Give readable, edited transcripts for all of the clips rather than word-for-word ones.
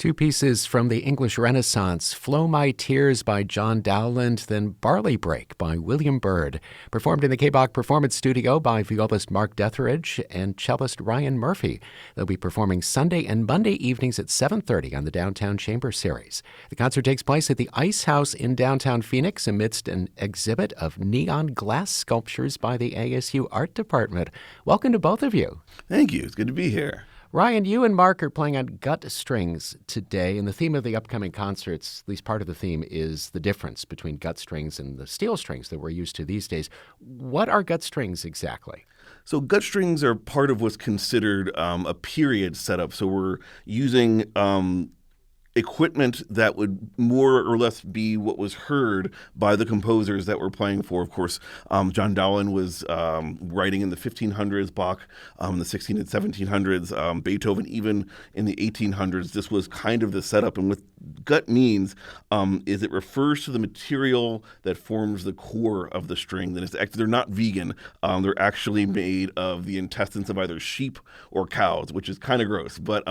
Two pieces from the English Renaissance, Flow My Tears by John Dowland, then Barley Break by William Byrd, performed in the KBACH Performance Studio by violinist Mark Deatherage and cellist Ryan Murphy. They'll be performing Sunday and Monday evenings at 7:30 on the Downtown Chamber Series. The concert takes place at the Ice House in downtown Phoenix amidst an exhibit of neon glass sculptures by the ASU Art Department. Welcome to both of you. Thank you. It's good to be here. Ryan, you and Mark are playing on gut strings today, and the theme of the upcoming concerts, at least part of the theme, is the difference between gut strings and the steel strings that we're used to these days. What are gut strings exactly? So gut strings are part of what's considered a period setup. So we're using equipment that would more or less be what was heard by the composers that we're playing for. Of course, John Dowland was writing in the 1500s, Bach in the 16 and 1700s, Beethoven even in the 1800s. This was kind of the setup. And what gut means is it refers to the material that forms the core of the string. That is, they're not vegan. They're actually made of the intestines of either sheep or cows, which is kind of gross. But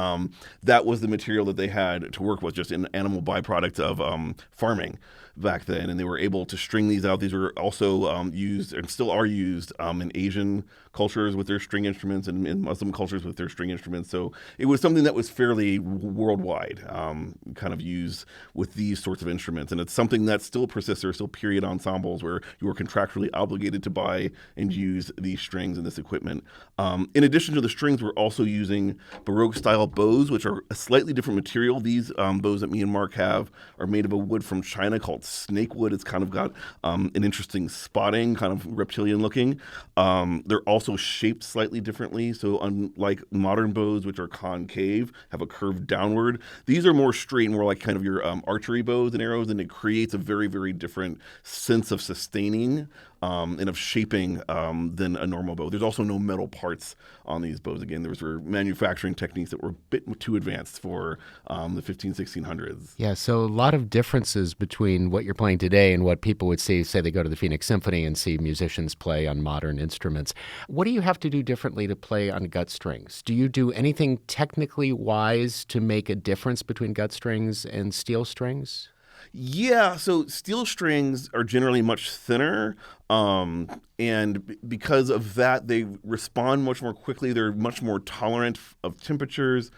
that was the material that they had to work with, just an animal byproduct of farming back then, and they were able to string these out. These were also used and still are used in Asian cultures with their string instruments and in Muslim cultures with their string instruments. So it was something that was fairly worldwide, kind of used with these sorts of instruments. And it's something that still persists. There are still period ensembles where you are contractually obligated to buy and use these strings and this equipment. In addition to the strings, we're also using Baroque-style bows, which are a slightly different material. These bows that me and Mark have are made of a wood from China called snakewood. It's kind of got an interesting spotting, kind of reptilian looking. They're also shaped slightly differently. So unlike modern bows, which are concave, have a curve downward, these are more straight, more like kind of your archery bows and arrows, and it creates a very, very different sense of sustaining and of shaping than a normal bow. There's also no metal parts on these bows. Again, those were manufacturing techniques that were a bit too advanced for the 1600s. Yeah, so a lot of differences between what you're playing today and what people would see, say they go to the Phoenix Symphony and see musicians play on modern instruments. What do you have to do differently to play on gut strings? Do you do anything technically wise to make a difference between gut strings and steel strings? Yeah, so steel strings are generally much thinner, and because of that, they respond much more quickly. They're much more tolerant of temperatures.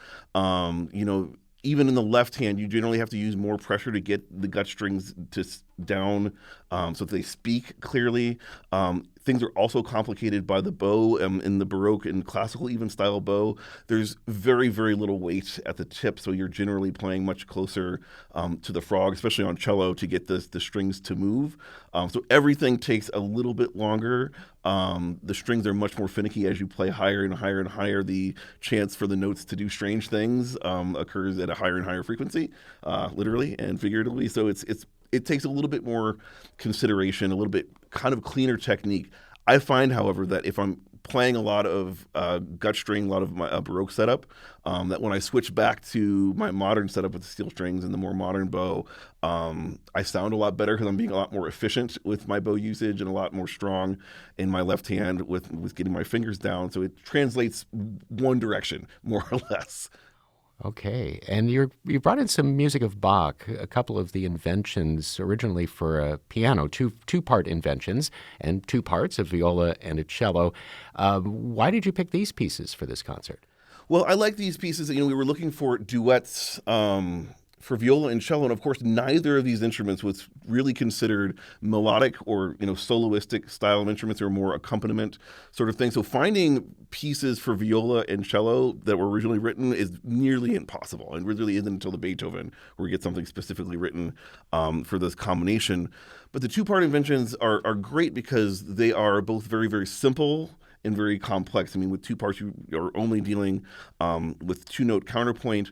Even in the left hand, you generally have to use more pressure to get the gut strings to down so that they speak clearly. Things are also complicated by the bow. In the Baroque and classical even style bow, there's very, very little weight at the tip, so you're generally playing much closer to the frog, especially on cello, to get the strings to move. So everything takes a little bit longer. The strings are much more finicky as you play higher and higher and higher. The chance for the notes to do strange things occurs at a higher and higher frequency, literally and figuratively. So it takes a little bit more consideration, a little bit kind of cleaner technique. I find, however, that if I'm playing a lot of gut string, a lot of my Baroque setup, that when I switch back to my modern setup with the steel strings and the more modern bow, I sound a lot better because I'm being a lot more efficient with my bow usage and a lot more strong in my left hand with getting my fingers down. So it translates one direction, more or less. Okay, and you brought in some music of Bach, a couple of the inventions originally for a piano, two-part inventions, and two parts, a viola and a cello. Why did you pick these pieces for this concert? Well, I like these pieces. We were looking for duets for viola and cello, and of course, neither of these instruments was really considered melodic or soloistic style of instruments. They were more accompaniment sort of thing. So finding pieces for viola and cello that were originally written is nearly impossible, and really isn't until the Beethoven where we get something specifically written for this combination. But the two-part inventions are great because they are both very, very simple and very complex. With two parts, you are only dealing with two-note counterpoint.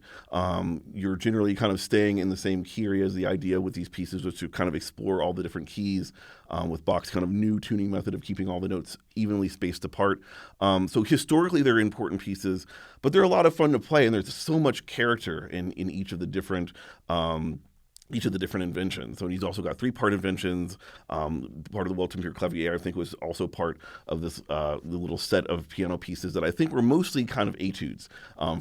You're generally kind of staying in the same key area. As the idea with these pieces was to kind of explore all the different keys with Bach's kind of new tuning method of keeping all the notes evenly spaced apart. So historically, they're important pieces, but they're a lot of fun to play, and there's so much character in each of the different each of the different inventions. So he's also got 3-part inventions. Part of the Weltemperier Clavier, I think, was also part of this the little set of piano pieces that I think were mostly kind of etudes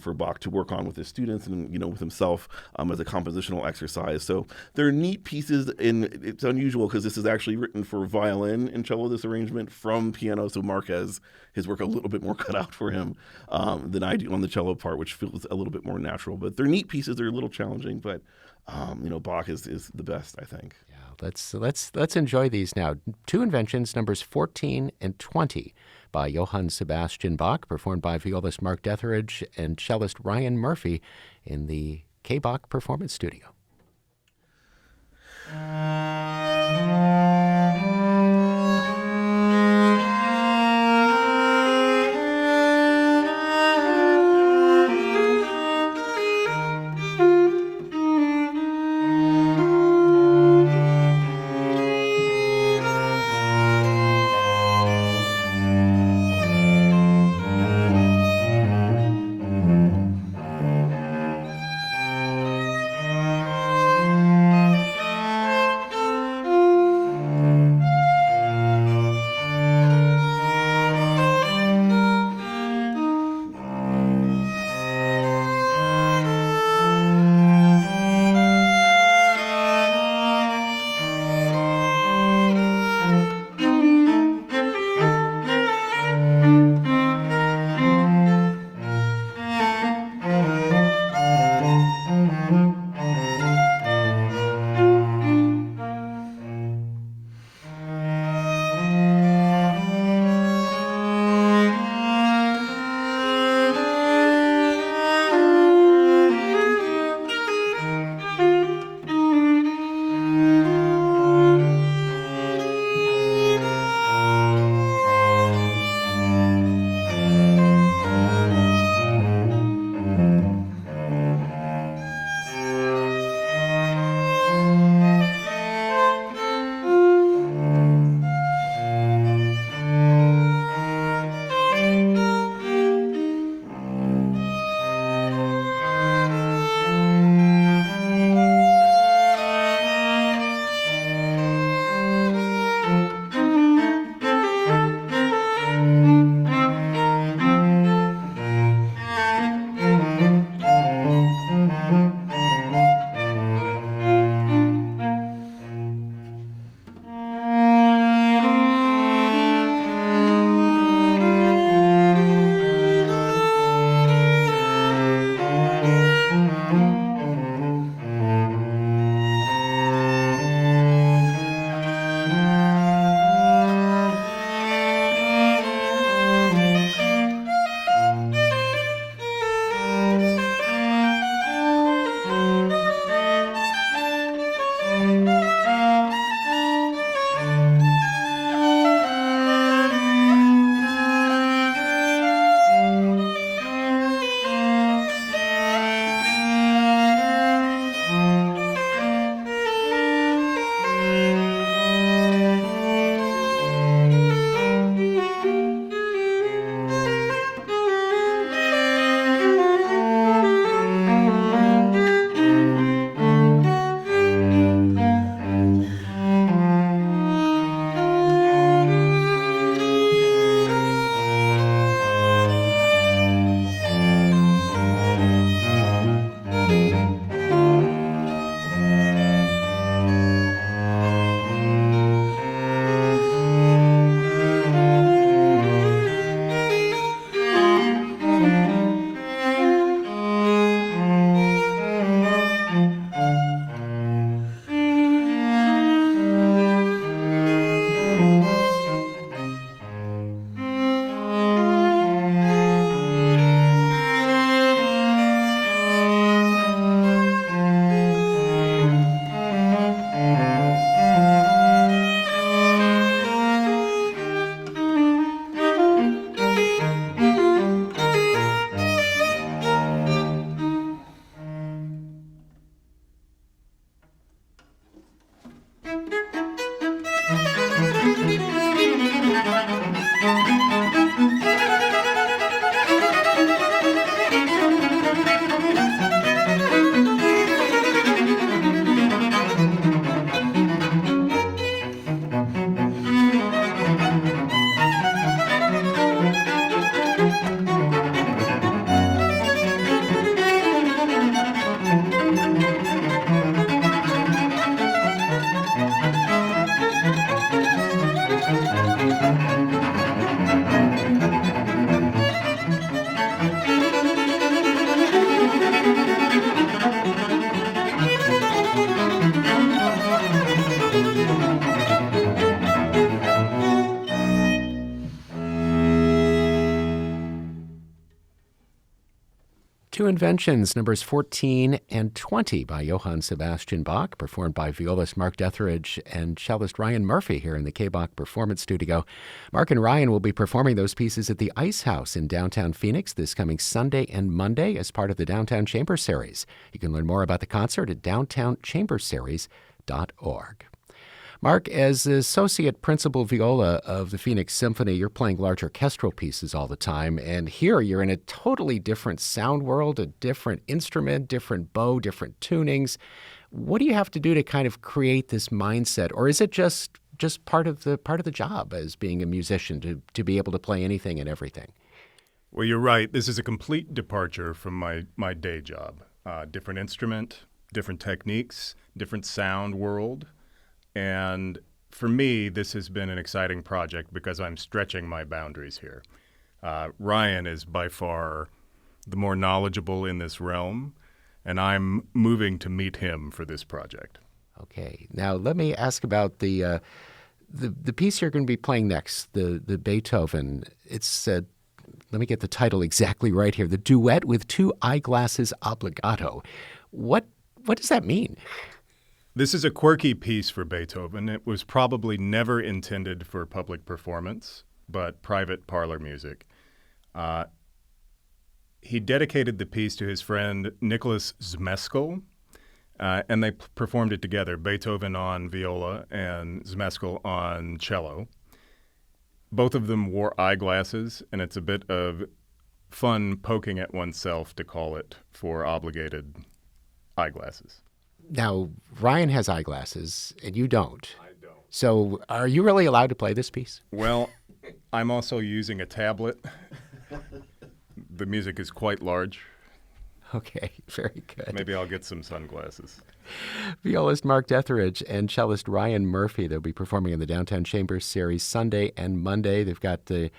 for Bach to work on with his students and with himself as a compositional exercise. So they're neat pieces, and it's unusual because this is actually written for violin and cello, this arrangement, from piano. So Mark has his work a little bit more cut out for him than I do on the cello part, which feels a little bit more natural. But they're neat pieces. They're a little challenging, but Bach is the best, I think. Yeah, let's enjoy these now. 2 inventions, numbers 14 and 20, by Johann Sebastian Bach, performed by violist Mark Deatherage and cellist Ryan Murphy in the KBACH Performance Studio. Two Inventions, numbers 14 and 20 by Johann Sebastian Bach, performed by violist Mark Deatherage and cellist Ryan Murphy here in the KBACH Performance Studio. Mark and Ryan will be performing those pieces at the Ice House in downtown Phoenix this coming Sunday and Monday as part of the Downtown Chamber Series. You can learn more about the concert at downtownchamberseries.org. Mark, as associate principal viola of the Phoenix Symphony, you're playing large orchestral pieces all the time, and here you're in a totally different sound world, a different instrument, different bow, different tunings. What do you have to do to kind of create this mindset, or is it just part of the job as being a musician to be able to play anything and everything? Well, you're right. This is a complete departure from my day job. Different instrument, different techniques, different sound world. And for me, this has been an exciting project because I'm stretching my boundaries here. Ryan is by far the more knowledgeable in this realm, and I'm moving to meet him for this project. Okay. Now, let me ask about the piece you're going to be playing next, the Beethoven. It's, let me get the title exactly right here, the Duet with Two Eyeglasses Obbligato. What does that mean? This is a quirky piece for Beethoven. It was probably never intended for public performance, but private parlor music. He dedicated the piece to his friend Nicholas Zmeskal, and they performed it together, Beethoven on viola and Zmeskal on cello. Both of them wore eyeglasses, and it's a bit of fun poking at oneself to call it for obligated eyeglasses. Now, Ryan has eyeglasses, and you don't. I don't. So are you really allowed to play this piece? Well, I'm also using a tablet. The music is quite large. Okay, very good. Maybe I'll get some sunglasses. Violist Mark Deatherage and cellist Ryan Murphy, they'll be performing in the Downtown Chamber Series Sunday and Monday. They've got the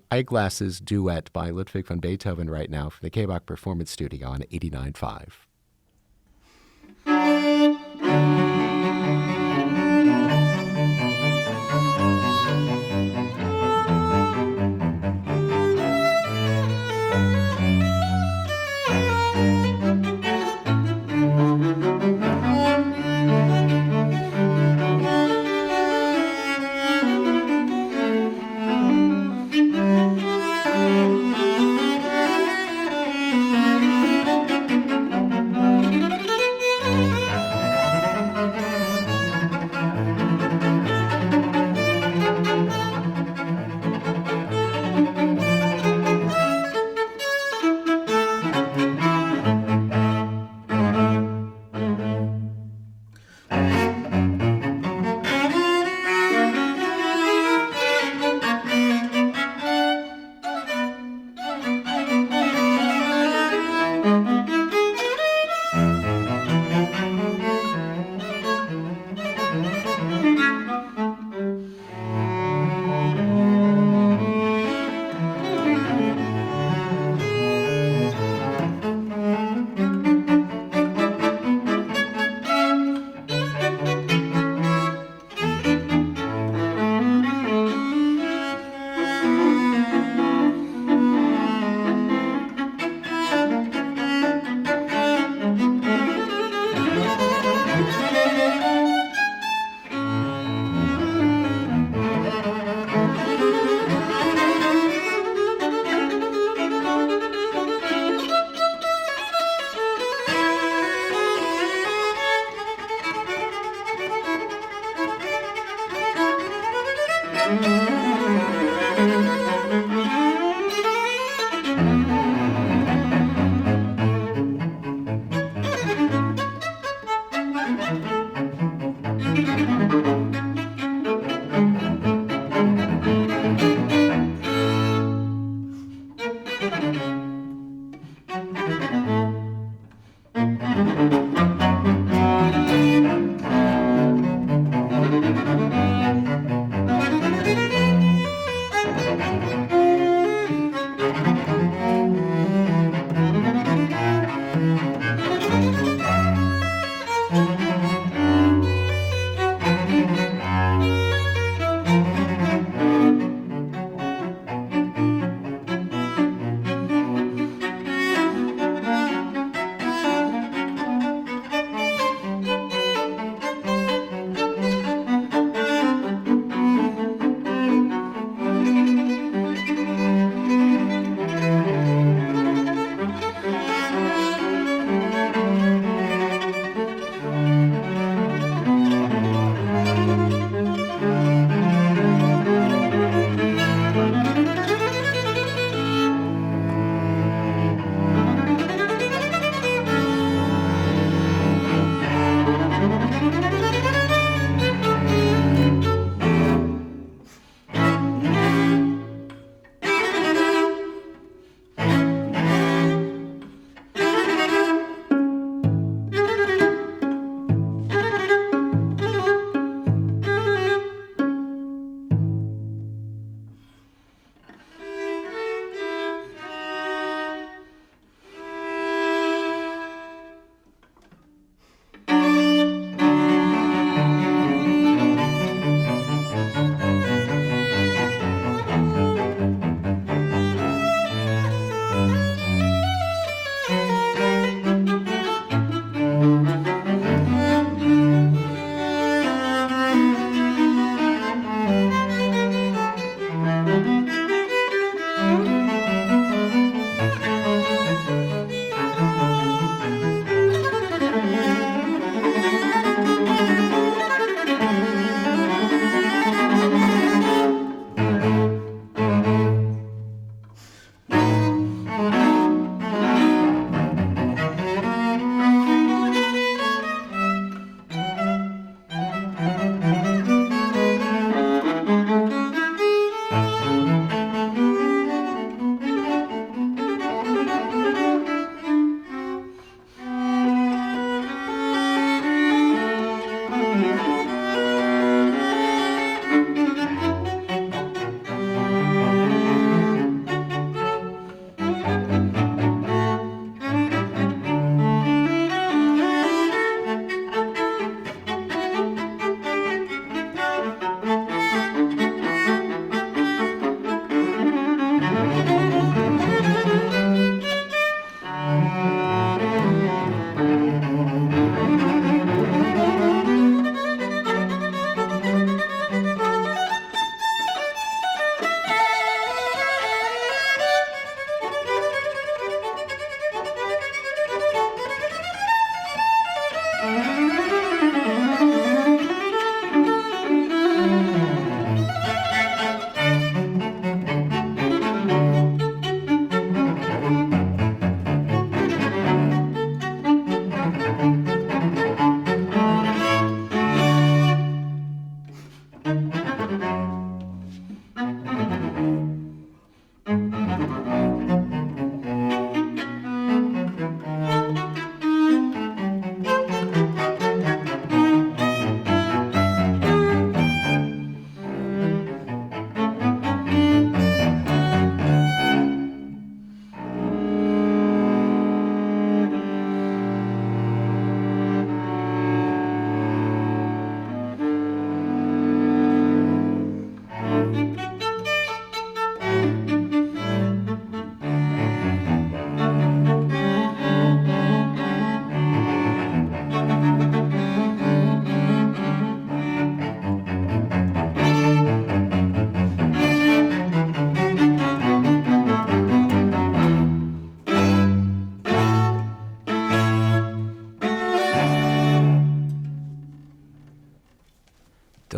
Eyeglasses Duet by Ludwig van Beethoven right now from the KBACH Performance Studio on 89.5.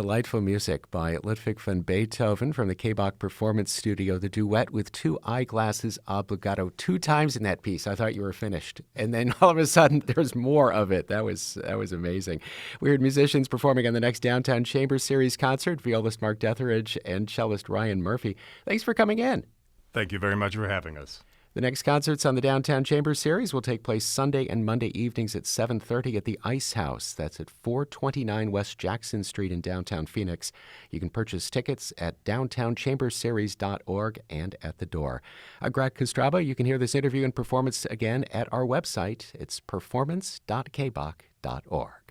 delightful music by Ludwig van Beethoven from the KBACH Performance Studio, the duet with two eyeglasses obbligato. 2 times in that piece, I thought you were finished. And then all of a sudden, there's more of it. That was amazing. We heard musicians performing on the next Downtown Chamber Series concert, violinist Mark Deatherage and cellist Ryan Murphy. Thanks for coming in. Thank you very much for having us. The next concerts on the Downtown Chamber Series will take place Sunday and Monday evenings at 7:30 at the Ice House. That's at 429 West Jackson Street in downtown Phoenix. You can purchase tickets at downtownchamberseries.org and at the door. I'm Greg Kostraba. You can hear this interview and performance again at our website. It's performance.kbach.org.